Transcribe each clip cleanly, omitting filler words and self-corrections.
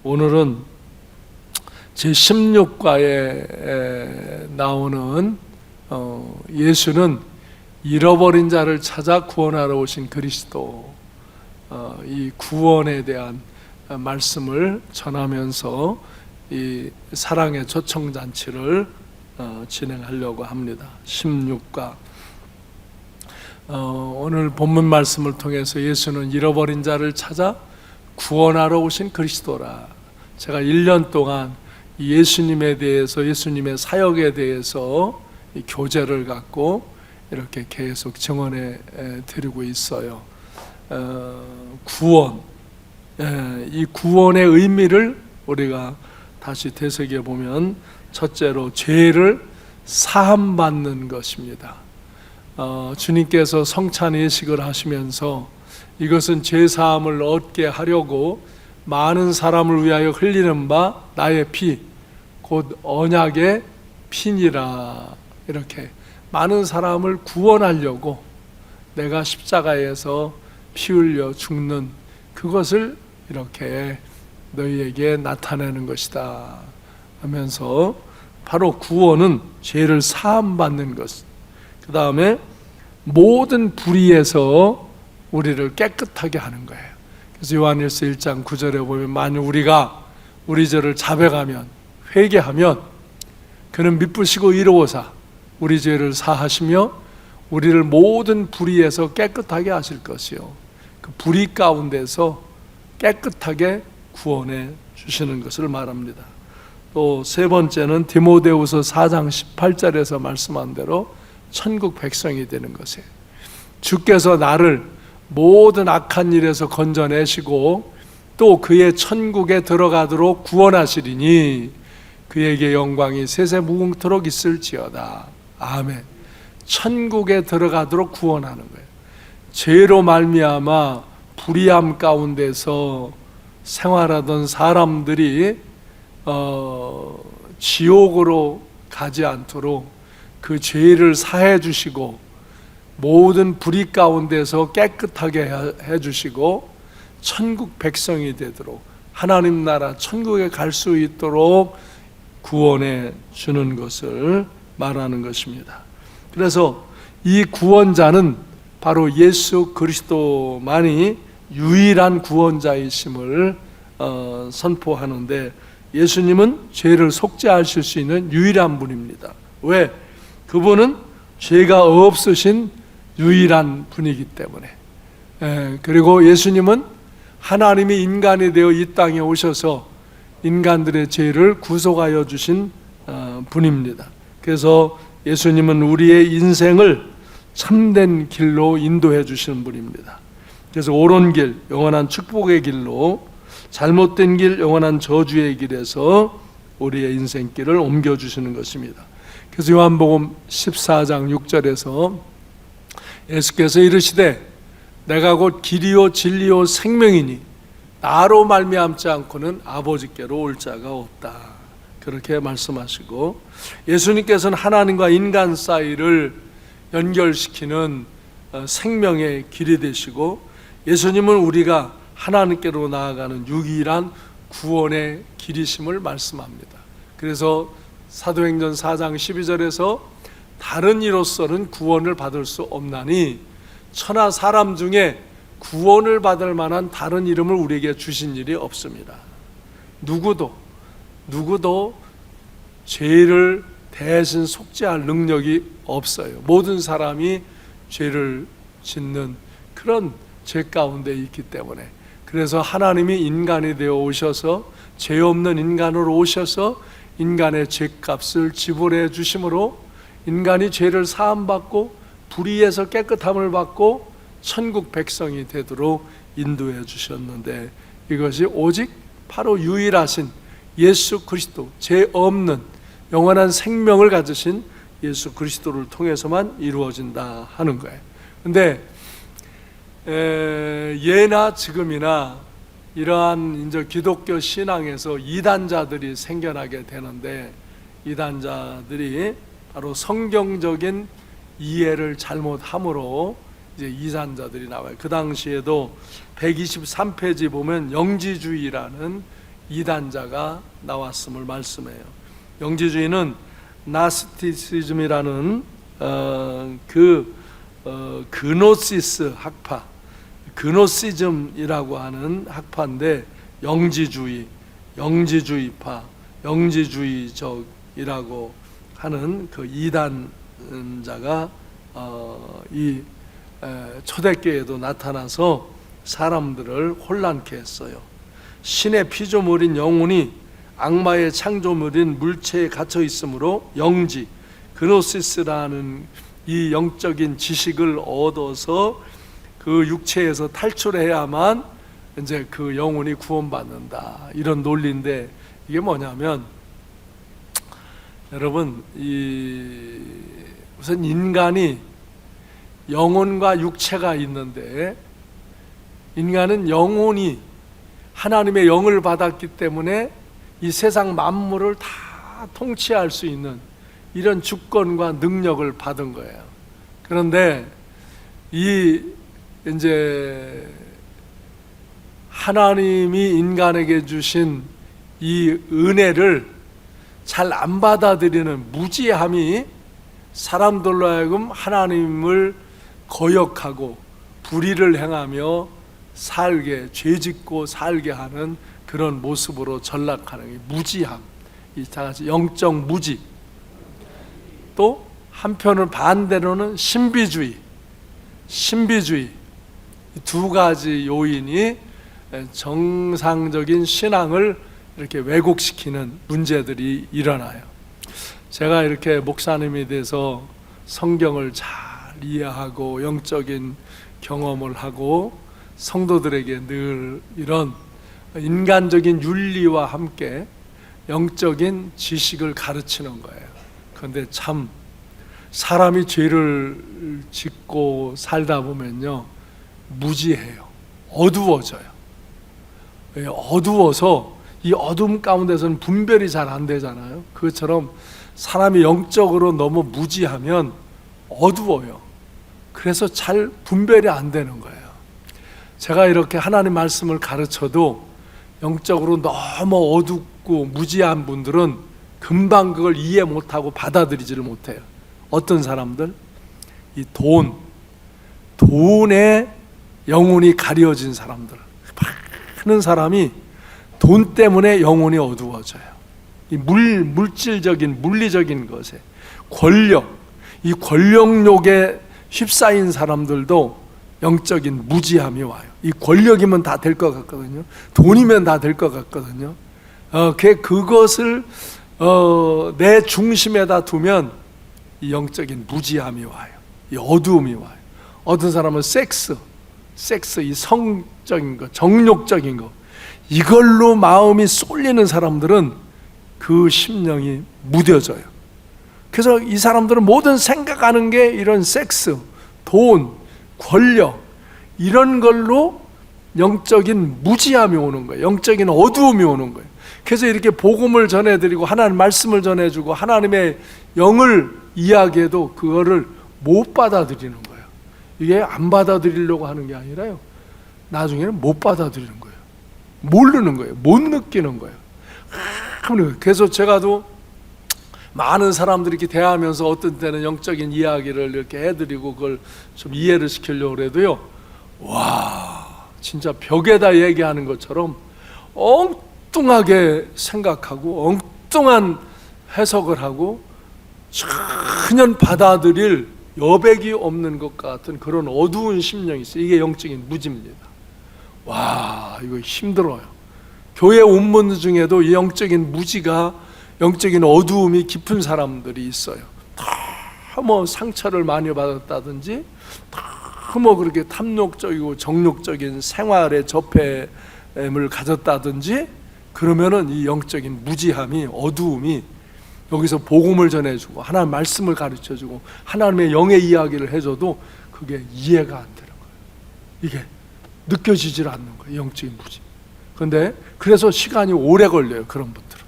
오늘은 제16과에 나오는 예수는 잃어버린 자를 찾아 구원하러 오신 그리스도, 이 구원에 대한 말씀을 전하면서 이 사랑의 초청잔치를 진행하려고 합니다. 16과 오늘 본문 말씀을 통해서 예수는 잃어버린 자를 찾아 구원하러 오신 그리스도라. 제가 1년 동안 예수님에 대해서, 예수님의 사역에 대해서 이 교제를 갖고 이렇게 계속 증언해 드리고 있어요. 구원, 이 구원의 의미를 우리가 다시 되새겨 보면 첫째로 죄를 사함받는 것입니다. 주님께서 성찬 예식을 하시면서 이것은 죄 사함을 얻게 하려고 많은 사람을 위하여 흘리는 바 나의 피, 곧 언약의 피니라. 이렇게 많은 사람을 구원하려고 내가 십자가에서 피 흘려 죽는 그것을 이렇게 너희에게 나타내는 것이다 하면서, 바로 구원은 죄를 사함받는 것, 그 다음에 모든 불의에서 우리를 깨끗하게 하는 거예요. 그래서 요한일서 1장 9절에 보면, 만일 우리가 우리 죄를 자백하면, 회개하면 그는 미쁘시고 의로우사 우리 죄를 사하시며 우리를 모든 불의에서 깨끗하게 하실 것이요, 그 불의 가운데서 깨끗하게 구원해 주시는 것을 말합니다. 또 세 번째는 디모데후서 4장 18절에서 말씀한 대로 천국 백성이 되는 것이에요. 주께서 나를 모든 악한 일에서 건져내시고 또 그의 천국에 들어가도록 구원하시리니 그에게 영광이 세세무궁토록 있을지어다. 아멘. 천국에 들어가도록 구원하는 거예요. 죄로 말미암아 불의함 가운데서 생활하던 사람들이 지옥으로 가지 않도록 그 죄를 사해 주시고 모든 불의 가운데서 깨끗하게 해 주시고 천국 백성이 되도록, 하나님 나라 천국에 갈 수 있도록 구원해 주는 것을 말하는 것입니다. 그래서 이 구원자는 바로 예수 그리스도만이 유일한 구원자이심을 선포하는데, 예수님은 죄를 속죄하실 수 있는 유일한 분입니다. 왜? 그분은 죄가 없으신 유일한 분이기 때문에. 그리고 예수님은 하나님이 인간이 되어 이 땅에 오셔서 인간들의 죄를 구속하여 주신 분입니다. 그래서 예수님은 우리의 인생을 참된 길로 인도해 주시는 분입니다. 그래서 옳은 길, 영원한 축복의 길로, 잘못된 길, 영원한 저주의 길에서 우리의 인생길을 옮겨주시는 것입니다. 그래서 요한복음 14장 6절에서 예수께서 이르시되 내가 곧 길이요 진리요 생명이니 나로 말미암지 않고는 아버지께로 올 자가 없다. 그렇게 말씀하시고, 예수님께서는 하나님과 인간 사이를 연결시키는 생명의 길이 되시고, 예수님은 우리가 하나님께로 나아가는 유일한 구원의 길이심을 말씀합니다. 그래서 사도행전 4장 12절에서 다른 이로서는 구원을 받을 수 없나니 천하 사람 중에 구원을 받을 만한 다른 이름을 우리에게 주신 일이 없습니다. 누구도 죄를 대신 속죄할 능력이 없어요. 모든 사람이 죄를 짓는 그런 죄 가운데 있기 때문에, 그래서 하나님이 인간이 되어 오셔서 죄 없는 인간으로 오셔서 인간의 죄값을 지불해 주심으로 인간이 죄를 사함받고 불의에서 깨끗함을 받고 천국 백성이 되도록 인도해 주셨는데, 이것이 오직 바로 유일하신 예수 그리스도, 죄 없는 영원한 생명을 가지신 예수 그리스도를 통해서만 이루어진다 하는 거예요. 근데 예나 지금이나 이러한 이제 기독교 신앙에서 이단자들이 생겨나게 되는데, 이단자들이 바로 성경적인 이해를 잘못함으로 이제 이단자들이 나와요. 그 당시에도 123페이지 보면 영지주의라는 이단자가 나왔음을 말씀해요. 영지주의는 나스티시즘이라는 그노시스 학파, 그노시즘이라고 하는 학파인데 영지주의파, 영지주의적이라고 하는 그 이단자가 이 초대교회에도 나타나서 사람들을 혼란케 했어요. 신의 피조물인 영혼이 악마의 창조물인 물체에 갇혀 있으므로 영지, 그노시스라는 이 영적인 지식을 얻어서 그 육체에서 탈출해야만 이제 그 영혼이 구원받는다, 이런 논리인데, 이게 뭐냐면 여러분, 우선 인간이 영혼과 육체가 있는데, 인간은 영혼이 하나님의 영을 받았기 때문에 이 세상 만물을 다 통치할 수 있는 이런 주권과 능력을 받은 거예요. 그런데 이제 하나님이 인간에게 주신 이 은혜를 잘 안 받아들이는 무지함이 사람들로 하여금 하나님을 거역하고 불의를 행하며 죄짓고 살게 하는 그런 모습으로 전락하는 게 무지함, 이 다 같이 영적 무지. 또 한편은 반대로는 신비주의, 이 두 가지 요인이 정상적인 신앙을 이렇게 왜곡시키는 문제들이 일어나요. 제가 이렇게 목사님이 돼서 성경을 잘 이해하고 영적인 경험을 하고 성도들에게 늘 이런 인간적인 윤리와 함께 영적인 지식을 가르치는 거예요. 그런데 참 사람이 죄를 짓고 살다 보면요, 무지해요. 어두워져요. 어두워서 이 어둠 가운데서는 분별이 잘 안 되잖아요. 그것처럼 사람이 영적으로 너무 무지하면 어두워요. 그래서 잘 분별이 안 되는 거예요. 제가 이렇게 하나님 말씀을 가르쳐도 영적으로 너무 어둡고 무지한 분들은 금방 그걸 이해 못하고 받아들이지를 못해요. 어떤 사람들? 이 돈에 영혼이 가려진 사람들, 많은 사람이 돈 때문에 영혼이 어두워져요. 이 물질적인, 물리적인 것에, 이 권력욕에 휩싸인 사람들도 영적인 무지함이 와요. 이 권력이면 다 될 것 같거든요. 돈이면 다 될 것 같거든요. 그것을 내 중심에다 두면 이 영적인 무지함이 와요. 이 어두움이 와요. 어떤 사람은 섹스, 이 성적인 것, 정욕적인 것, 이걸로 마음이 쏠리는 사람들은 그 심령이 무뎌져요. 그래서 이 사람들은 모든 생각하는 게 이런 섹스, 돈, 권력, 이런 걸로 영적인 무지함이 오는 거예요. 영적인 어두움이 오는 거예요. 그래서 이렇게 복음을 전해드리고 하나님 말씀을 전해주고 하나님의 영을 이야기해도 그거를 못 받아들이는 거예요. 이게 안 받아들이려고 하는 게 아니라요, 나중에는 못 받아들이는 거예요. 모르는 거예요. 못 느끼는 거예요. 그래서 제가도 많은 사람들이 이렇게 대하면서 어떤 때는 영적인 이야기를 이렇게 해드리고 그걸 좀 이해를 시키려고 해도요, 와, 진짜 벽에다 얘기하는 것처럼 엉뚱하게 생각하고 엉뚱한 해석을 하고 전혀 받아들일 여백이 없는 것 같은 그런 어두운 심령이 있어요. 이게 영적인 무지입니다. 와, 이거 힘들어요. 교회 온문 중에도 이 영적인 무지가, 영적인 어두움이 깊은 사람들이 있어요. 다 뭐 상처를 많이 받았다든지, 다 뭐 그렇게 탐욕적이고 정욕적인 생활의 접해을 가졌다든지, 그러면은 이 영적인 무지함이, 어두움이 여기서 복음을 전해주고 하나님 말씀을 가르쳐주고 하나님의 영의 이야기를 해줘도 그게 이해가 안 되는 거예요. 이게 느껴지질 않는 거예요, 영적인 무지. 그런데 그래서 시간이 오래 걸려요, 그런 분들은.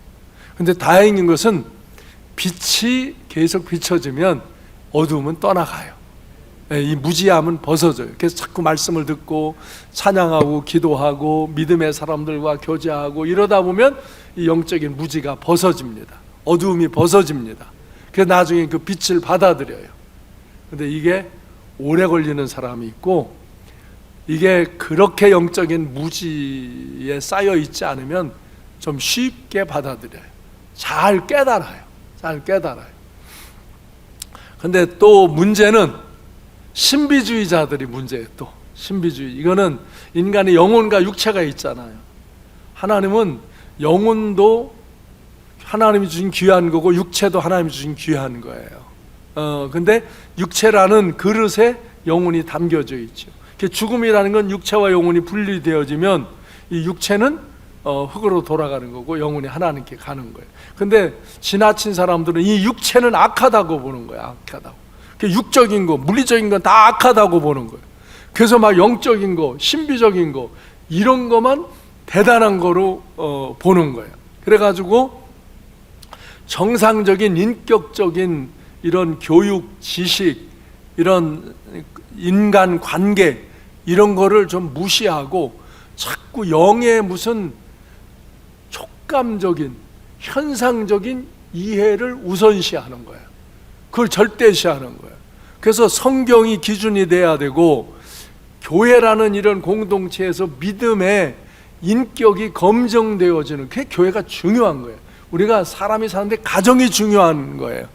근데 다행인 것은 빛이 계속 비춰지면 어두움은 떠나가요. 이 무지함은 벗어져요. 그래서 자꾸 말씀을 듣고 찬양하고 기도하고 믿음의 사람들과 교제하고 이러다 보면 이 영적인 무지가 벗어집니다. 어두움이 벗어집니다. 그래서 나중에 그 빛을 받아들여요. 근데 이게 오래 걸리는 사람이 있고, 이게 그렇게 영적인 무지에 쌓여 있지 않으면 좀 쉽게 받아들여요. 잘 깨달아요. 근데 또 문제는 신비주의자들이 문제예요. 또 신비주의, 이거는 인간의 영혼과 육체가 있잖아요. 하나님은 영혼도 하나님이 주신 귀한 거고 육체도 하나님이 주신 귀한 거예요. 근데 육체라는 그릇에 영혼이 담겨져 있죠. 죽음이라는 건 육체와 영혼이 분리되어지면 이 육체는 흙으로 돌아가는 거고 영혼이 하나님께 가는 거예요. 근데 지나친 사람들은 이 육체는 악하다고 보는 거예요. 악하다고. 육적인 거, 물리적인 건 다 악하다고 보는 거예요. 그래서 막 영적인 거, 신비적인 거, 이런 것만 대단한 거로 보는 거예요. 그래가지고 정상적인 인격적인 이런 교육, 지식, 이런 인간 관계, 이런 거를 좀 무시하고 자꾸 영의 무슨 촉감적인, 현상적인 이해를 우선시하는 거예요. 그걸 절대시하는 거예요. 그래서 성경이 기준이 돼야 되고, 교회라는 이런 공동체에서 믿음의 인격이 검증되어지는, 그게 교회가 중요한 거예요. 우리가 사람이 사는데 가정이 중요한 거예요.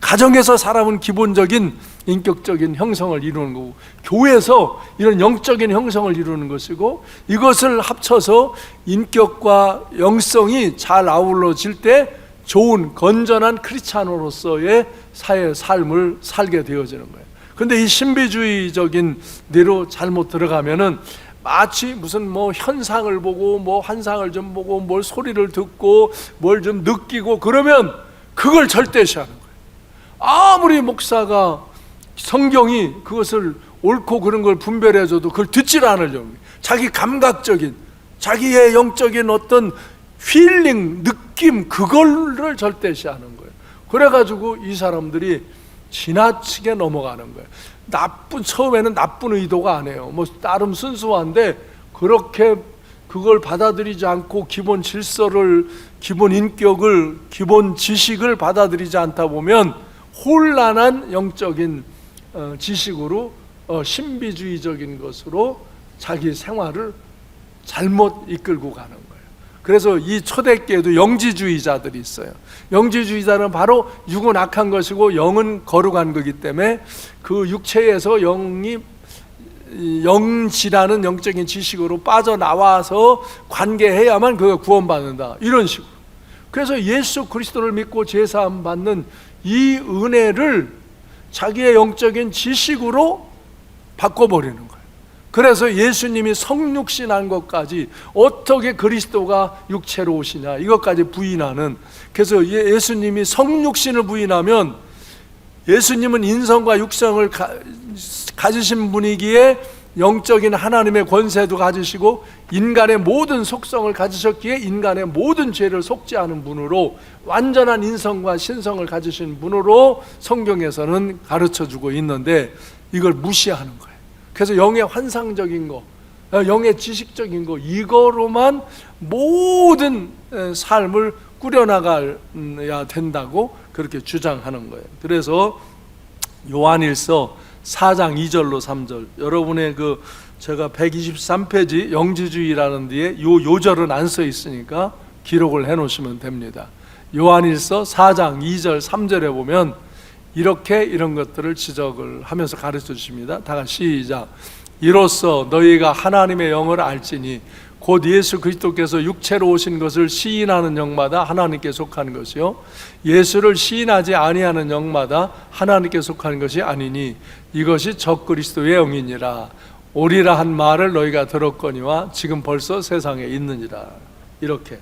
가정에서 사람은 기본적인 인격적인 형성을 이루는 거고, 교회에서 이런 영적인 형성을 이루는 것이고, 이것을 합쳐서 인격과 영성이 잘 아울러질 때 좋은 건전한 크리스찬으로서의 사회 삶을 살게 되어지는 거예요. 근데 이 신비주의적인 대로 잘못 들어가면은 마치 무슨 뭐 현상을 보고 뭐 환상을 좀 보고 뭘 소리를 듣고 뭘 좀 느끼고 그러면 그걸 절대시하는 거예요. 아무리 목사가 성경이 그것을 옳고 그런 걸 분별해줘도 그걸 듣질 않으려고, 자기 감각적인, 자기의 영적인 어떤 필링, 느낌, 그거를 절대시하는 거예요. 그래가지고 이 사람들이 지나치게 넘어가는 거예요. 처음에는 나쁜 의도가 아니에요. 뭐 나름 순수한데 그렇게 그걸 받아들이지 않고 기본 질서를, 기본 인격을, 기본 지식을 받아들이지 않다 보면 혼란한 영적인 지식으로 신비주의적인 것으로 자기 생활을 잘못 이끌고 가는 거예요. 그래서 이 초대교회도 영지주의자들이 있어요. 영지주의자는 바로 육은 악한 것이고 영은 거룩한 거기 때문에 그 육체에서 영지라는 영적인 지식으로 빠져나와서 관계해야만 그가 구원받는다, 이런 식으로. 그래서 예수 그리스도를 믿고 제사함 받는 이 은혜를 자기의 영적인 지식으로 바꿔버리는 거예요. 그래서 예수님이 성육신한 것까지, 어떻게 그리스도가 육체로 오시냐, 이것까지 부인하는. 그래서 예수님이 성육신을 부인하면, 예수님은 인성과 육성을 가지신 분이기에 영적인 하나님의 권세도 가지시고 인간의 모든 속성을 가지셨기에 인간의 모든 죄를 속죄하는 분으로, 완전한 인성과 신성을 가지신 분으로 성경에서는 가르쳐주고 있는데 이걸 무시하는 거예요. 그래서 영의 환상적인 거, 영의 지식적인 거, 이거로만 모든 삶을 꾸려나가야 된다고 그렇게 주장하는 거예요. 그래서 요한일서 4장 2절로 3절, 여러분의 제가 123페이지 영지주의라는 뒤에 요절은 안 써 있으니까 기록을 해 놓으시면 됩니다. 요한일서 4장 2절 3절에 보면 이런 것들을 지적을 하면서 가르쳐 주십니다. 다 같이 시작. 이로써 너희가 하나님의 영을 알지니 곧 예수 그리스도께서 육체로 오신 것을 시인하는 영마다 하나님께 속한 것이요 예수를 시인하지 아니하는 영마다 하나님께 속한 것이 아니니 이것이 적그리스도의 영이니라. 오리라 한 말을 너희가 들었거니와 지금 벌써 세상에 있느니라. 이렇게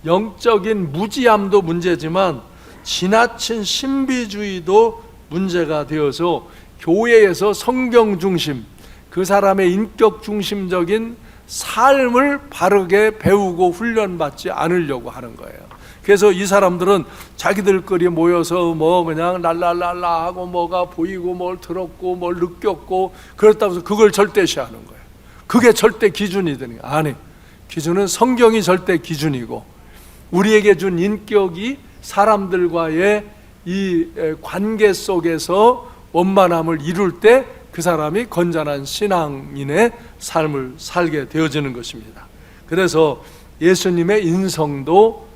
영적인 무지함도 문제지만 지나친 신비주의도 문제가 되어서 교회에서 성경 중심, 그 사람의 인격 중심적인 삶을 바르게 배우고 훈련받지 않으려고 하는 거예요. 그래서 이 사람들은 자기들끼리 모여서 뭐 그냥 랄랄랄라 하고 뭐가 보이고 뭘 들었고 뭘 느꼈고 그렇다고 해서 그걸 절대시하는 거예요. 그게 절대 기준이 되는 거예요. 아니, 기준은 성경이 절대 기준이고 우리에게 준 인격이 사람들과의 이 관계 속에서 원만함을 이룰 때 그 사람이 건전한 신앙인의 삶을 살게 되어지는 것입니다. 그래서 예수님의 인성도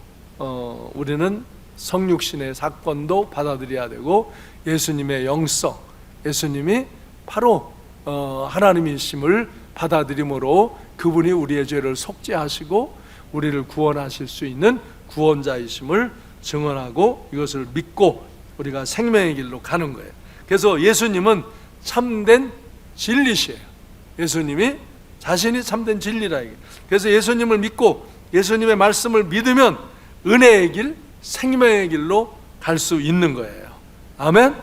우리는 성육신의 사건도 받아들여야 되고 예수님의 영성, 예수님이 바로 하나님이심을 받아들임으로 그분이 우리의 죄를 속죄하시고 우리를 구원하실 수 있는 구원자이심을 증언하고 이것을 믿고 우리가 생명의 길로 가는 거예요. 그래서 예수님은 참된 진리시에요. 예수님이 자신이 참된 진리라. 그래서 예수님을 믿고 예수님의 말씀을 믿으면 은혜의 길, 생명의 길로 갈 수 있는 거예요. 아멘.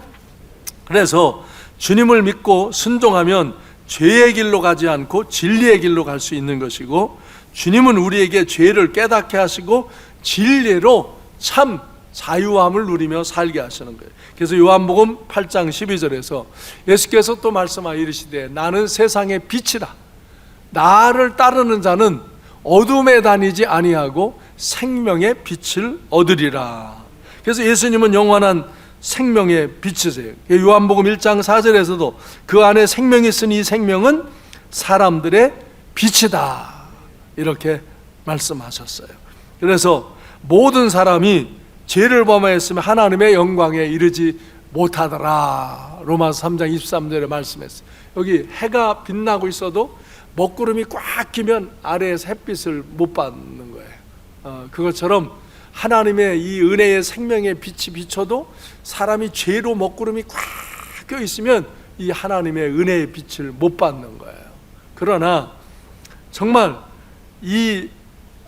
그래서 주님을 믿고 순종하면 죄의 길로 가지 않고 진리의 길로 갈 수 있는 것이고, 주님은 우리에게 죄를 깨닫게 하시고 진리로 참 자유함을 누리며 살게 하시는 거예요. 그래서 요한복음 8장 12절에서 예수께서 또 말씀하여 이르시되 나는 세상의 빛이라. 나를 따르는 자는 어둠에 다니지 아니하고 생명의 빛을 얻으리라. 그래서 예수님은 영원한 생명의 빛이세요. 요한복음 1장 4절에서도 그 안에 생명이 있으니 이 생명은 사람들의 빛이다, 이렇게 말씀하셨어요. 그래서 모든 사람이 죄를 범하였으면 하나님의 영광에 이르지 못하더라. 로마서 3장 23절에 말씀했어요. 여기 해가 빛나고 있어도 먹구름이 꽉 끼면 아래에서 햇빛을 못 받는 거예요. 그것처럼 하나님의 이 은혜의 생명의 빛이 비춰도 사람이 죄로 먹구름이 꽉 껴 있으면 이 하나님의 은혜의 빛을 못 받는 거예요. 그러나 정말 이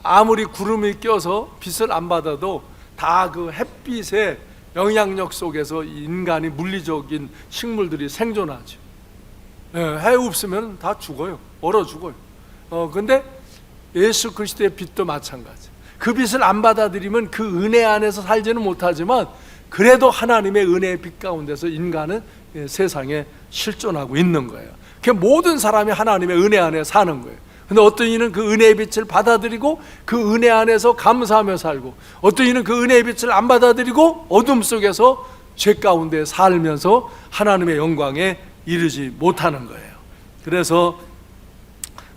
아무리 구름이 껴서 빛을 안 받아도 다 그 햇빛의 영향력 속에서 인간이 물리적인 식물들이 생존하죠. 해 없으면 다 죽어요. 얼어 죽어요. 근데 예수 그리스도의 빛도 마찬가지. 그 빛을 안 받아들이면 그 은혜 안에서 살지는 못하지만 그래도 하나님의 은혜의 빛 가운데서 인간은 세상에 실존하고 있는 거예요. 그 모든 사람이 하나님의 은혜 안에 사는 거예요. 근데 어떤 이는 그 은혜의 빛을 받아들이고 그 은혜 안에서 감사하며 살고, 어떤 이는 그 은혜의 빛을 안 받아들이고 어둠 속에서 죄 가운데 살면서 하나님의 영광에 이르지 못하는 거예요. 그래서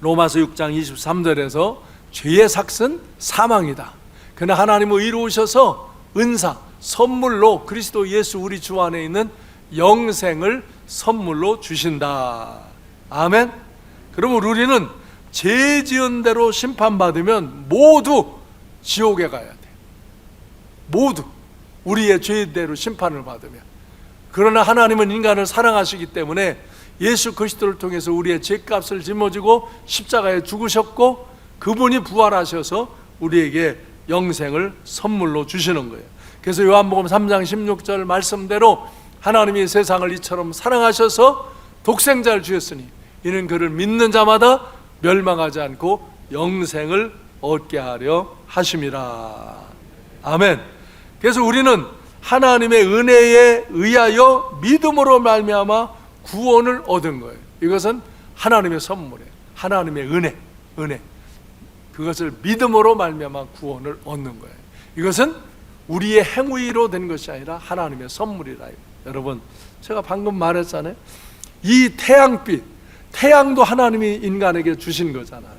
로마서 6장 23절에서 죄의 삭은 사망이다. 그러나 하나님은 의로우셔서 은사, 선물로 그리스도 예수 우리 주 안에 있는 영생을 선물로 주신다. 아멘. 그러면 우리는 죄 지은 대로 심판받으면 모두 지옥에 가야 돼. 모두 우리의 죄대로 심판을 받으면. 그러나 하나님은 인간을 사랑하시기 때문에 예수 그리스도를 통해서 우리의 죄값을 짊어지고 십자가에 죽으셨고 그분이 부활하셔서 우리에게 영생을 선물로 주시는 거예요. 그래서 요한복음 3장 16절 말씀대로 하나님이 세상을 이처럼 사랑하셔서 독생자를 주셨으니 이는 그를 믿는 자마다 멸망하지 않고 영생을 얻게 하려 하심이라. 아멘. 그래서 우리는 하나님의 은혜에 의하여 믿음으로 말미암아 구원을 얻은 거예요. 이것은 하나님의 선물이에요. 하나님의 은혜. 그것을 믿음으로 말미암아 구원을 얻는 거예요. 이것은 우리의 행위로 된 것이 아니라 하나님의 선물이라. 여러분, 제가 방금 말했잖아요. 이 태양도 하나님이 인간에게 주신 거잖아요.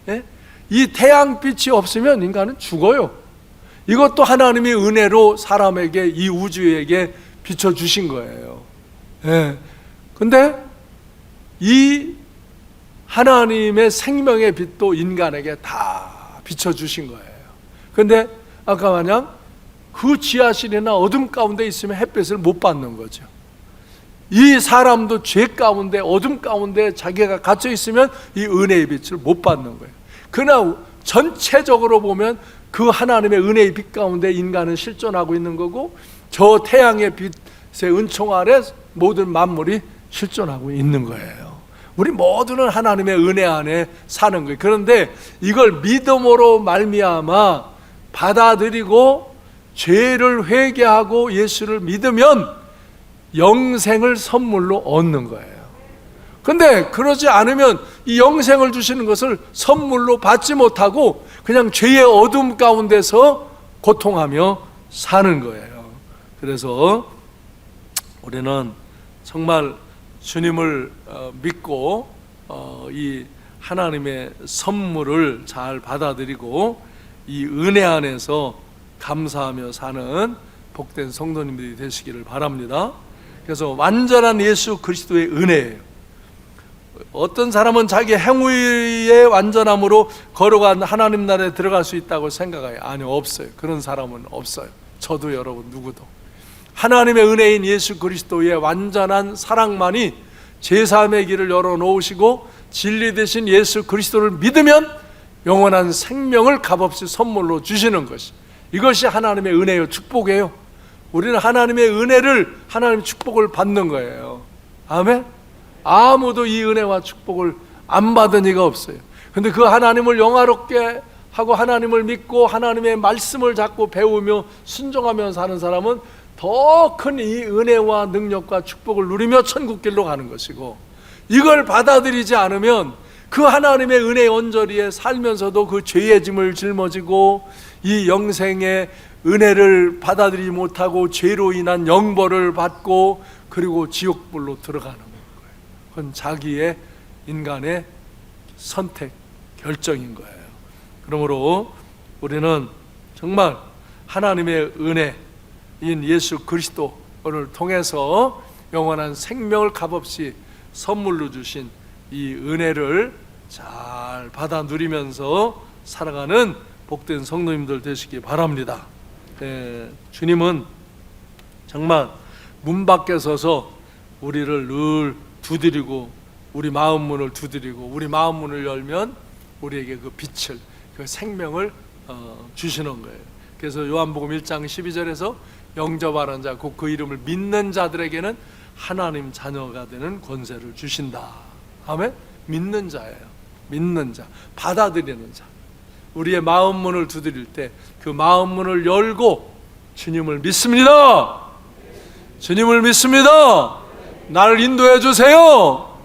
예? 이 태양빛이 없으면 인간은 죽어요. 이것도 하나님이 은혜로 사람에게, 이 우주에게 비춰주신 거예요. 예. 근데 이 하나님의 생명의 빛도 인간에게 다 비춰주신 거예요. 근데 아까 마냥 그 지하실이나 어둠 가운데 있으면 햇빛을 못 받는 거죠. 이 사람도 죄 가운데 어둠 가운데 자기가 갇혀 있으면 이 은혜의 빛을 못 받는 거예요. 그러나 전체적으로 보면 그 하나님의 은혜의 빛 가운데 인간은 실존하고 있는 거고, 저 태양의 빛의 은총 아래 모든 만물이 실존하고 있는 거예요. 우리 모두는 하나님의 은혜 안에 사는 거예요. 그런데 이걸 믿음으로 말미암아 받아들이고 죄를 회개하고 예수를 믿으면 영생을 선물로 얻는 거예요. 근데 그러지 않으면 이 영생을 주시는 것을 선물로 받지 못하고 그냥 죄의 어둠 가운데서 고통하며 사는 거예요. 그래서 우리는 정말 주님을 믿고 이 하나님의 선물을 잘 받아들이고 이 은혜 안에서 감사하며 사는 복된 성도님들이 되시기를 바랍니다. 그래서 완전한 예수 그리스도의 은혜예요. 어떤 사람은 자기 행위의 완전함으로 걸어간 하나님 나라에 들어갈 수 있다고 생각해요. 아니요, 없어요. 그런 사람은 없어요. 저도 여러분 누구도. 하나님의 은혜인 예수 그리스도의 완전한 사랑만이 제3의 길을 열어놓으시고 진리 되신 예수 그리스도를 믿으면 영원한 생명을 값없이 선물로 주시는 것이, 이것이 하나님의 은혜요, 축복이에요. 우리는 하나님의 은혜를, 하나님의 축복을 받는 거예요. 아멘? 아무도 이 은혜와 축복을 안 받은 이가 없어요. 근데 그 하나님을 영화롭게 하고 하나님을 믿고 하나님의 말씀을 잡고 배우며 순종하며 사는 사람은 더 큰 이 은혜와 능력과 축복을 누리며 천국길로 가는 것이고, 이걸 받아들이지 않으면 그 하나님의 은혜의 언저리에 살면서도 그 죄의 짐을 짊어지고 이 영생의 은혜를 받아들이지 못하고 죄로 인한 영벌을 받고 그리고 지옥불로 들어가는 거예요. 그건 자기의 인간의 선택, 결정인 거예요. 그러므로 우리는 정말 하나님의 은혜인 예수 그리스도를 통해서 영원한 생명을 값없이 선물로 주신 이 은혜를 잘 받아 누리면서 살아가는 복된 성도님들 되시기 바랍니다. 주님은 정말 문 밖에 서서 우리를 늘 두드리고, 우리 마음 문을 두드리고, 우리 마음 문을 열면 우리에게 그 빛을, 그 생명을 주시는 거예요. 그래서 요한복음 1장 12절에서 영접하는 자, 곧 그 이름을 믿는 자들에게는 하나님 자녀가 되는 권세를 주신다. 아멘? 믿는 자예요. 믿는 자, 받아들이는 자. 우리의 마음 문을 두드릴 때 그 마음 문을 열고 주님을 믿습니다. 주님을 믿습니다. 나를 인도해 주세요.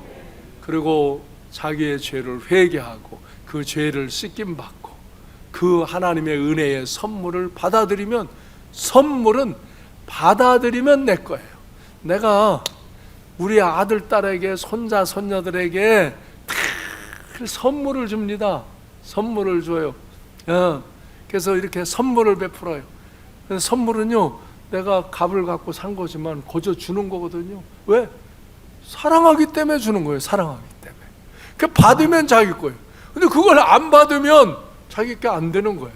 그리고 자기의 죄를 회개하고 그 죄를 씻김 받고 그 하나님의 은혜의 선물을 받아들이면, 선물은 받아들이면 내 거예요. 내가 우리 아들, 딸에게, 손자, 손녀들에게 늘 선물을 줍니다. 선물을 줘요. 그래서 이렇게 선물을 베풀어요. 선물은요, 내가 값을 갖고 산 거지만 거저 주는 거거든요. 왜? 사랑하기 때문에 주는 거예요. 사랑하기 때문에. 그 받으면 자기 거예요. 근데 그걸 안 받으면 자기 게 안 되는 거예요.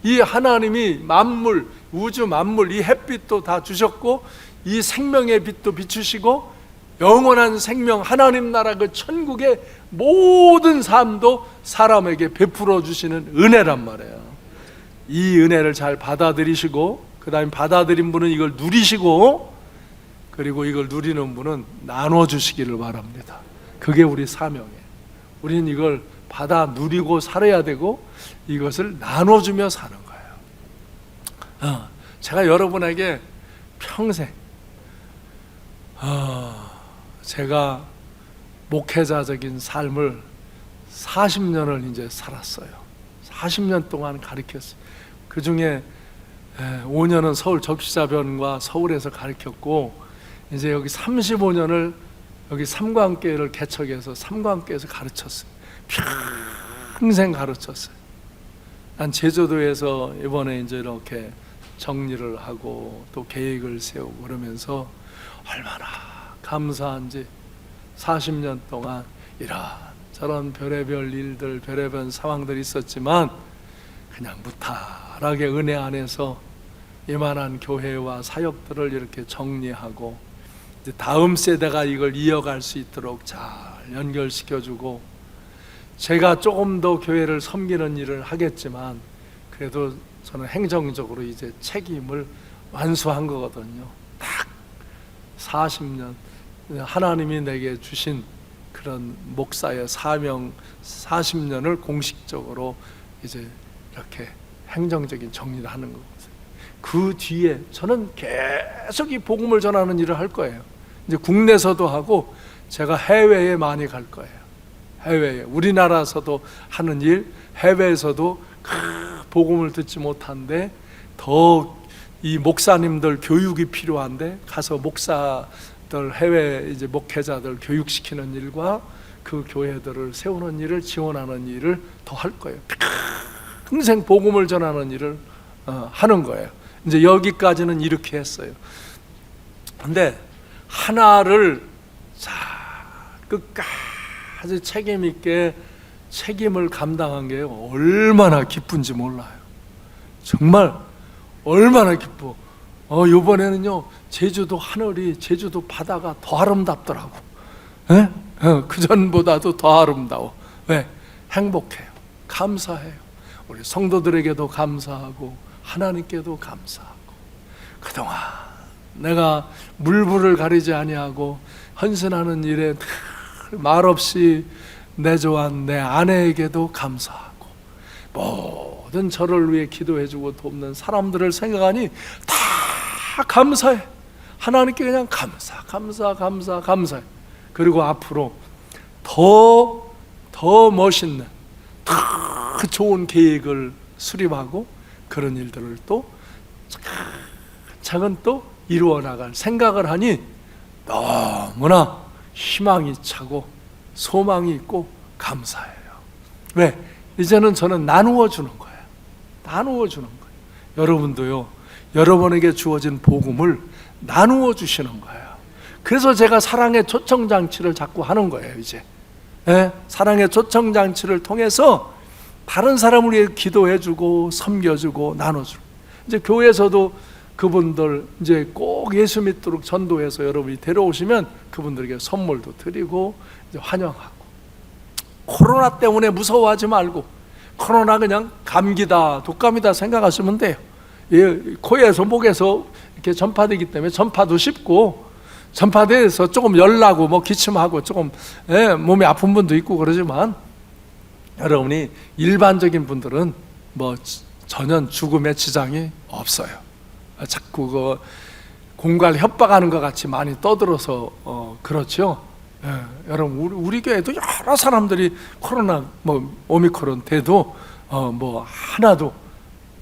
이 하나님이 만물, 우주 만물, 이 햇빛도 다 주셨고 이 생명의 빛도 비추시고 영원한 생명, 하나님 나라 그 천국의 모든 삶도 사람에게 베풀어 주시는 은혜란 말이에요. 이 은혜를 잘 받아들이시고, 그 다음에 받아들인 분은 이걸 누리시고, 그리고 이걸 누리는 분은 나눠주시기를 바랍니다. 그게 우리 사명이에요. 우리는 이걸 받아 누리고 살아야 되고 이것을 나눠주며 사는 거예요. 제가 여러분에게 평생 제가 목회자적인 삶을 40년을 이제 살았어요. 40년 동안 가르쳤어요. 그 중에 5년은 서울 접시자변과 서울에서 가르쳤고, 이제 여기 35년을 여기 삼관교회를 개척해서 삼관교회에서 가르쳤어요. 평생 가르쳤어요. 난 제주도에서 이번에 이제 이렇게 정리를 하고 또 계획을 세우고 그러면서 얼마나 감사한지 40년 동안 이런저런 별의별 일들, 별의별 상황들이 있었지만 그냥 무탈하게 은혜 안에서 이만한 교회와 사역들을 이렇게 정리하고 이제 다음 세대가 이걸 이어갈 수 있도록 잘 연결시켜주고, 제가 조금 더 교회를 섬기는 일을 하겠지만 그래도 저는 행정적으로 이제 책임을 완수한 거거든요. 딱 40년 하나님이 내게 주신 그런 목사의 사명 40년을 공식적으로 이제 이렇게 행정적인 정리를 하는 거거든요. 그 뒤에 저는 계속 이 복음을 전하는 일을 할 거예요. 이제 국내에서도 하고 제가 해외에 많이 갈 거예요. 해외에, 우리나라에서도 하는 일, 해외에서도 복음을 듣지 못한데 더 이 목사님들 교육이 필요한데 가서 목사들, 해외 이제 목회자들 교육시키는 일과 그 교회들을 세우는 일을 지원하는 일을 더 할 거예요. 평생 복음을 전하는 일을 하는 거예요. 이제 여기까지는 이렇게 했어요. 근데 하나를 자 끝까지 책임 있게 책임을 감당한 게 얼마나 기쁜지 몰라요. 정말 얼마나 기뻐. 이번에는요 제주도 하늘이, 제주도 바다가 더 아름답더라고. 그 전보다도 더 아름다워. 왜? 행복해요. 감사해요. 우리 성도들에게도 감사하고 하나님께도 감사하고. 그동안 내가 물불을 가리지 아니하고 헌신하는 일에 말없이 내조한 내 아내에게도 감사하고, 모든 저를 위해 기도해주고 돕는 사람들을 생각하니 다 감사해. 하나님께 그냥 감사해. 그리고 앞으로 더 멋있는, 더 좋은 계획을 수립하고 그런 일들을 또 차근차근 또 이루어 나갈 생각을 하니 너무나 희망이 차고 소망이 있고 감사해요. 왜? 이제는 저는 나누어 주는 거예요. 여러분도요, 여러분에게 주어진 복음을 나누어 주시는 거예요. 그래서 제가 사랑의 초청장치를 자꾸 하는 거예요. 이제 사랑의 초청장치를 통해서 다른 사람을 위해 기도해주고 섬겨주고 나눠주고, 이제 교회에서도 그분들 이제 꼭 예수 믿도록 전도해서 여러분이 데려오시면 그분들에게 선물도 드리고 이제 환영하고. 코로나 때문에 무서워하지 말고, 코로나 그냥 감기다, 독감이다 생각하시면 돼요. 코에서 목에서 이렇게 전파되기 때문에 전파도 쉽고, 전파돼서 조금 열나고 뭐 기침하고 조금 몸이 아픈 분도 있고 그러지만, 여러분이 일반적인 분들은 뭐 전혀 죽음의 지장이 없어요. 자꾸 그 공갈 협박하는 것 같이 많이 떠들어서 그렇죠. 여러분, 우리 교회도 여러 사람들이 코로나 뭐 오미크론 돼도 뭐 하나도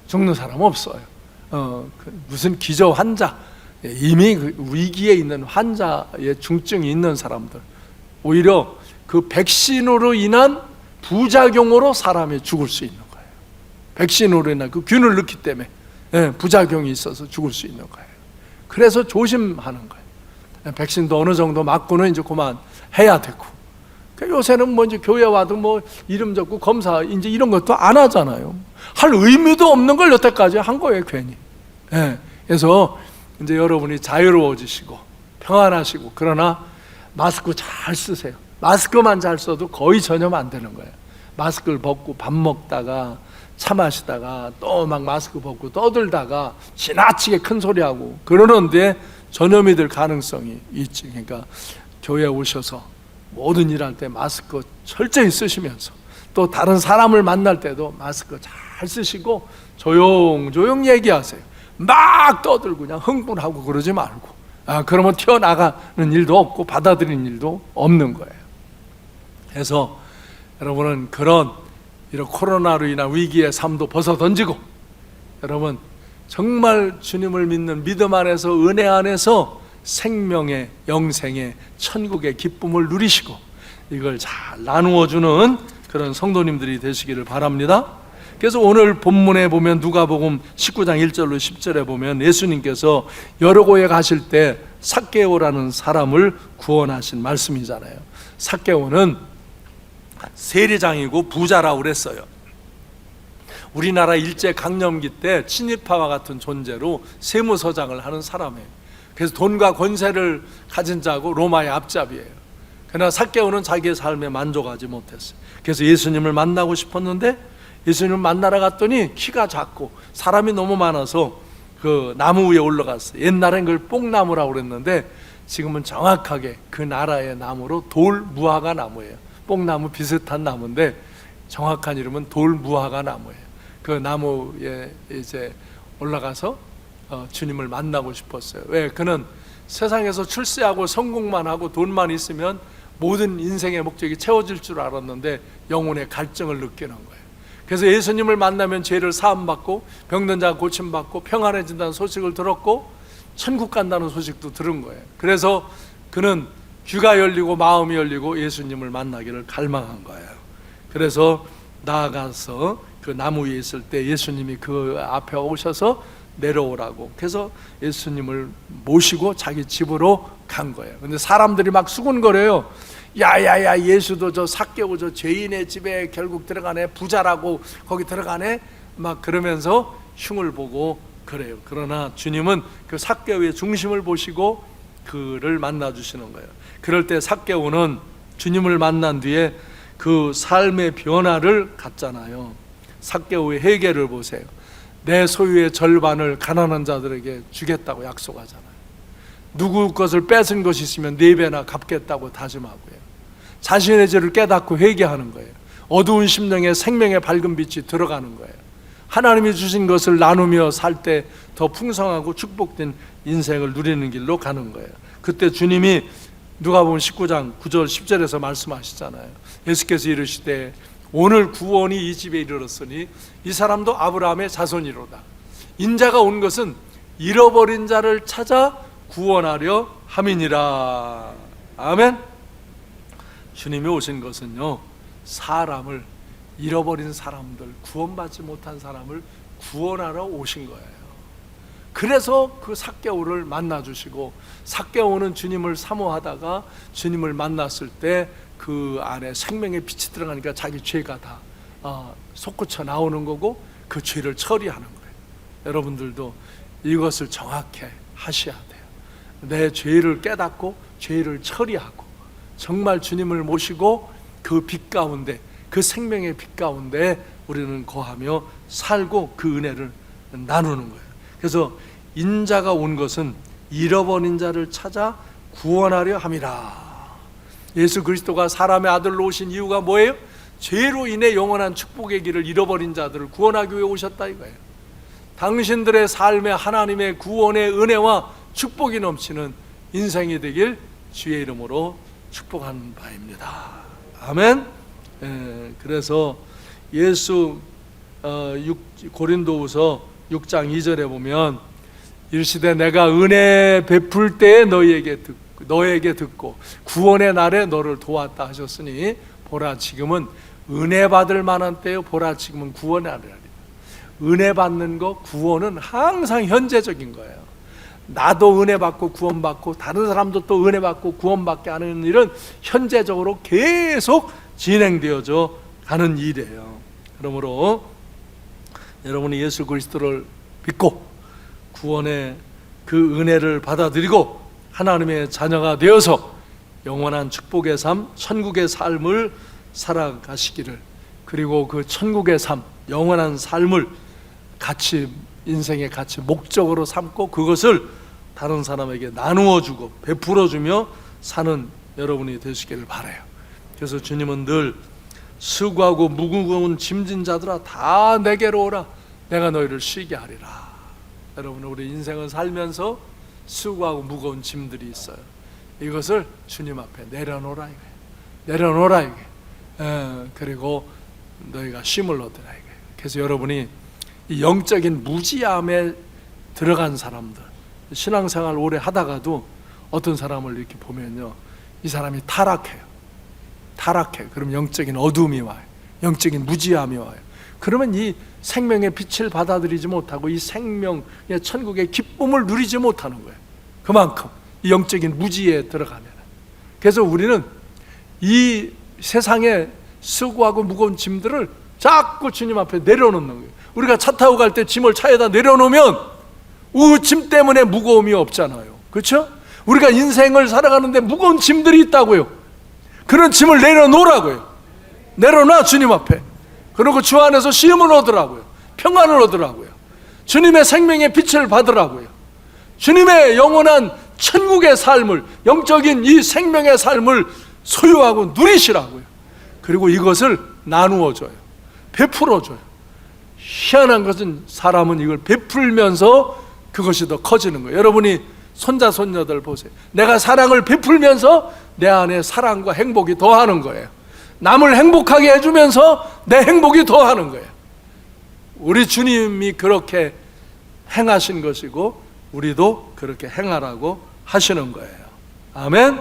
죽는 사람 없어요. 무슨 기저 환자, 이미 그 위기에 있는 환자의 중증이 있는 사람들, 오히려 그 백신으로 인한 부작용으로 사람이 죽을 수 있는 거예요. 백신으로 인한 그 균을 넣기 때문에 부작용이 있어서 죽을 수 있는 거예요. 그래서 조심하는 거예요. 백신도 어느 정도 맞고는 이제 그만 해야 되고. 요새는 뭐 이제 교회 와도 뭐 이름 적고 검사 이제 이런 것도 안 하잖아요. 할 의미도 없는 걸 여태까지 한 거예요, 괜히. 그래서 이제 여러분이 자유로워지시고 평안하시고, 그러나 마스크 잘 쓰세요. 마스크만 잘 써도 거의 전염 안 되는 거예요. 마스크를 벗고 밥 먹다가 차 마시다가 또 막 마스크 벗고 떠들다가 지나치게 큰 소리하고 그러는데 전염이 될 가능성이 있지. 그러니까 교회에 오셔서 모든 일 할 때 마스크 철저히 쓰시면서, 또 다른 사람을 만날 때도 마스크 잘 쓰시고 조용조용 얘기하세요. 막 떠들고 그냥 흥분하고 그러지 말고. 그러면 튀어나가는 일도 없고 받아들이는 일도 없는 거예요. 그래서 여러분은 이런 코로나로 인한 위기의 삶도 벗어던지고, 여러분 정말 주님을 믿는 믿음 안에서, 은혜 안에서 생명의, 영생의, 천국의 기쁨을 누리시고 이걸 잘 나누어주는 그런 성도님들이 되시기를 바랍니다. 그래서 오늘 본문에 보면 누가복음 19장 1절로 10절에 보면 예수님께서 여리고에 가실 때 삭개오라는 사람을 구원하신 말씀이잖아요. 삭개오는 세리장이고 부자라고 그랬어요. 우리나라 일제 강점기 때 친일파와 같은 존재로 세무서장을 하는 사람이에요. 그래서 돈과 권세를 가진 자고 로마의 앞잡이에요. 그러나 삭개오는 자기의 삶에 만족하지 못했어요. 그래서 예수님을 만나고 싶었는데, 예수님을 만나러 갔더니 키가 작고 사람이 너무 많아서 그 나무 위에 올라갔어요. 옛날엔 그걸 뽕나무라고 그랬는데 지금은 정확하게 그 나라의 나무로 돌무화과 나무예요. 뽕나무 비슷한 나무인데 정확한 이름은 돌무화과 나무예요. 그 나무에 이제 올라가서 주님을 만나고 싶었어요. 왜? 그는 세상에서 출세하고 성공만 하고 돈만 있으면 모든 인생의 목적이 채워질 줄 알았는데 영혼의 갈증을 느끼는 거예요. 그래서 예수님을 만나면 죄를 사함받고 병든 자가 고침받고 평안해진다는 소식을 들었고 천국 간다는 소식도 들은 거예요. 그래서 그는 귀가 열리고 마음이 열리고 예수님을 만나기를 갈망한 거예요. 그래서 나아가서 그 나무 위에 있을 때 예수님이 그 앞에 오셔서 내려오라고, 그래서 예수님을 모시고 자기 집으로 간 거예요. 근데 사람들이 막 수군거려요. 야야야, 예수도 저 삭개오 저 죄인의 집에 결국 들어가네, 부자라고 거기 들어가네, 막 그러면서 흉을 보고 그래요. 그러나 주님은 그 삭개오의 중심을 보시고 그를 만나 주시는 거예요. 그럴 때 삭개오는 주님을 만난 뒤에 그 삶의 변화를 갖잖아요. 삭개오의 회개를 보세요. 내 소유의 절반을 가난한 자들에게 주겠다고 약속하잖아요. 누구 것을 뺏은 것이 있으면 4배나 갚겠다고 다짐하고요. 자신의 죄를 깨닫고 회개하는 거예요. 어두운 심령에 생명의 밝은 빛이 들어가는 거예요. 하나님이 주신 것을 나누며 살 때 더 풍성하고 축복된 인생을 누리는 길로 가는 거예요. 그때 주님이 누가복음 19장 9절 10절에서 말씀하시잖아요. 예수께서 이르시되 오늘 구원이 이 집에 이르렀으니 이 사람도 아브라함의 자손이로다. 인자가 온 것은 잃어버린 자를 찾아 구원하려 함이니라. 아멘. 주님이 오신 것은요, 사람을, 잃어버린 사람들, 구원받지 못한 사람을 구원하러 오신 거예요. 그래서 그 삭개오를 만나 주시고, 삭개오는 주님을 사모하다가 주님을 만났을 때 그 안에 생명의 빛이 들어가니까 자기 죄가 다 솟구쳐 나오는 거고 그 죄를 처리하는 거예요. 여러분들도 이것을 정확히 하셔야 돼요. 내 죄를 깨닫고 죄를 처리하고 정말 주님을 모시고 그 빛 가운데, 그 생명의 빛 가운데 우리는 거하며 살고 그 은혜를 나누는 거예요. 그래서 인자가 온 것은 잃어버린 자를 찾아 구원하려 함이라. 예수 그리스도가 사람의 아들로 오신 이유가 뭐예요? 죄로 인해 영원한 축복의 길을 잃어버린 자들을 구원하기 위해 오셨다 이거예요. 당신들의 삶에 하나님의 구원의 은혜와 축복이 넘치는 인생이 되길 주의 이름으로 축복하는 바입니다. 아멘. 그래서 예수 고린도후서 6장 2절에 보면 이르시되 내가 은혜 베풀 때에 너에게 듣고 구원의 날에 너를 도왔다 하셨으니 보라 지금은 은혜 받을 만한 때요, 보라 지금은 구원의 날이라. 은혜 받는 거, 구원은 항상 현재적인 거예요. 나도 은혜 받고 구원 받고 다른 사람도 또 은혜 받고 구원 받게 하는 일은 현재적으로 계속 진행되어져 가는 일이에요. 그러므로 여러분이 예수 그리스도를 믿고 구원의 그 은혜를 받아들이고 하나님의 자녀가 되어서 영원한 축복의 삶, 천국의 삶을 살아가시기를, 그리고 그 천국의 삶, 영원한 삶을 같이 인생의 같이 목적으로 삼고 그것을 다른 사람에게 나누어주고 베풀어주며 사는 여러분이 되시기를 바라요. 그래서 주님은 늘 수고하고 무거운 짐진 자들아 다 내게로 오라, 내가 너희를 쉬게 하리라. 여러분, 우리 인생을 살면서 수고하고 무거운 짐들이 있어요. 이것을 주님 앞에 내려놓으라 이거예요. 내려놓으라 이거예요. 그리고 너희가 쉼을 얻으라 이거예요. 그래서 여러분이 이 영적인 무지함에 들어간 사람들, 신앙생활 오래 하다가도 어떤 사람을 이렇게 보면요, 이 사람이 타락해요. 그럼 영적인 어둠이 와요. 영적인 무지함이 와요. 그러면 이 생명의 빛을 받아들이지 못하고 이 생명의 천국의 기쁨을 누리지 못하는 거예요. 그만큼 이 영적인 무지에 들어가면. 그래서 우리는 이 세상에 수고하고 무거운 짐들을 자꾸 주님 앞에 내려놓는 거예요. 우리가 차 타고 갈 때 짐을 차에다 내려놓으면 짐 때문에 무거움이 없잖아요. 그렇죠? 우리가 인생을 살아가는데 무거운 짐들이 있다고요. 그런 짐을 내려놓으라고요. 내려놔, 주님 앞에. 그리고 주 안에서 쉼을 얻으라고요. 평안을 얻으라고요. 주님의 생명의 빛을 받으라고요. 주님의 영원한 천국의 삶을, 영적인 이 생명의 삶을 소유하고 누리시라고요. 그리고 이것을 나누어 줘요. 베풀어 줘요. 희한한 것은 사람은 이걸 베풀면서 그것이 더 커지는 거예요. 여러분이 손자 손녀들 보세요. 내가 사랑을 베풀면서 내 안에 사랑과 행복이 더하는 거예요. 남을 행복하게 해주면서 내 행복이 더하는 거예요. 우리 주님이 그렇게 행하신 것이고 우리도 그렇게 행하라고 하시는 거예요. 아멘.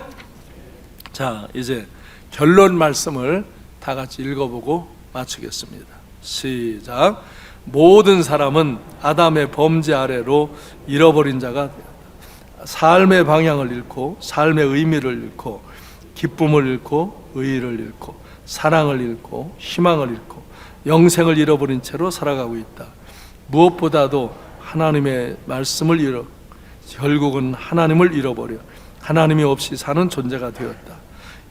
자, 이제 결론 말씀을 다 같이 읽어보고 마치겠습니다. 시작. 모든 사람은 아담의 범죄 아래로 잃어버린 자가 되었다. 삶의 방향을 잃고 삶의 의미를 잃고 기쁨을 잃고 의의를 잃고 사랑을 잃고 희망을 잃고 영생을 잃어버린 채로 살아가고 있다. 무엇보다도 하나님의 말씀을 잃어 결국은 하나님을 잃어버려 하나님이 없이 사는 존재가 되었다.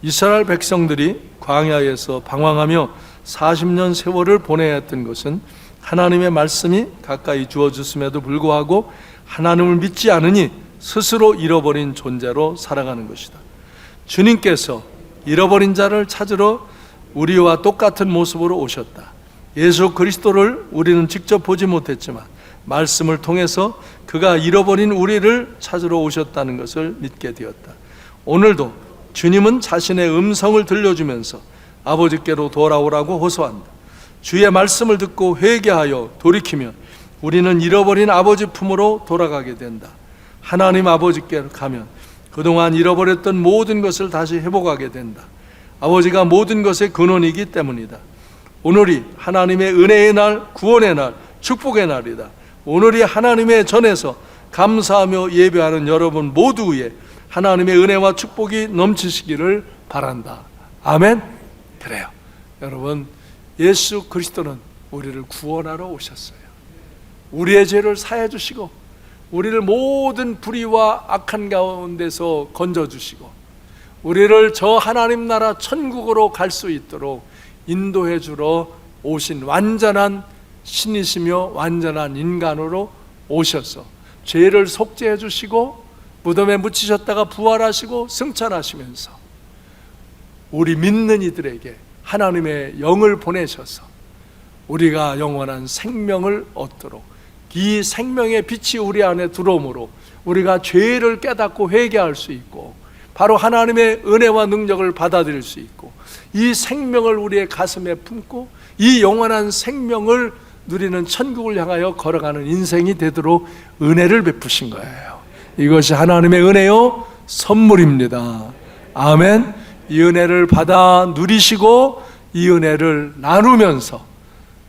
이스라엘 백성들이 광야에서 방황하며 40년 세월을 보내야 했던 것은 하나님의 말씀이 가까이 주어졌음에도 불구하고 하나님을 믿지 않으니 스스로 잃어버린 존재로 살아가는 것이다. 주님께서 잃어버린 자를 찾으러 우리와 똑같은 모습으로 오셨다. 예수 그리스도를 우리는 직접 보지 못했지만 말씀을 통해서 그가 잃어버린 우리를 찾으러 오셨다는 것을 믿게 되었다. 오늘도 주님은 자신의 음성을 들려주면서 아버지께로 돌아오라고 호소한다. 주의 말씀을 듣고 회개하여 돌이키면 우리는 잃어버린 아버지 품으로 돌아가게 된다. 하나님 아버지께로 가면 그동안 잃어버렸던 모든 것을 다시 회복하게 된다. 아버지가 모든 것의 근원이기 때문이다. 오늘이 하나님의 은혜의 날, 구원의 날, 축복의 날이다. 오늘이 하나님의 전에서 감사하며 예배하는 여러분 모두 위에 하나님의 은혜와 축복이 넘치시기를 바란다. 아멘. 그래요. 여러분, 예수 그리스도는 우리를 구원하러 오셨어요. 우리의 죄를 사해 주시고 우리를 모든 불의와 악한 가운데서 건져주시고 우리를 저 하나님 나라 천국으로 갈 수 있도록 인도해 주러 오신 완전한 신이시며 완전한 인간으로 오셔서 죄를 속죄해 주시고 무덤에 묻히셨다가 부활하시고 승천하시면서 우리 믿는 이들에게 하나님의 영을 보내셔서 우리가 영원한 생명을 얻도록 이 생명의 빛이 우리 안에 들어오므로 우리가 죄를 깨닫고 회개할 수 있고 바로 하나님의 은혜와 능력을 받아들일 수 있고 이 생명을 우리의 가슴에 품고 이 영원한 생명을 누리는 천국을 향하여 걸어가는 인생이 되도록 은혜를 베푸신 거예요. 이것이 하나님의 은혜요 선물입니다. 아멘. 이 은혜를 받아 누리시고 이 은혜를 나누면서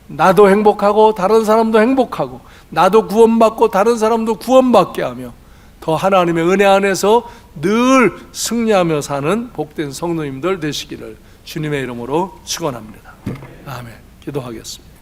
나도 행복하고 다른 사람도 행복하고 나도 구원받고 다른 사람도 구원받게 하며 더 하나님의 은혜 안에서 늘 승리하며 사는 복된 성도님들 되시기를 주님의 이름으로 축원합니다. 아멘. 기도하겠습니다.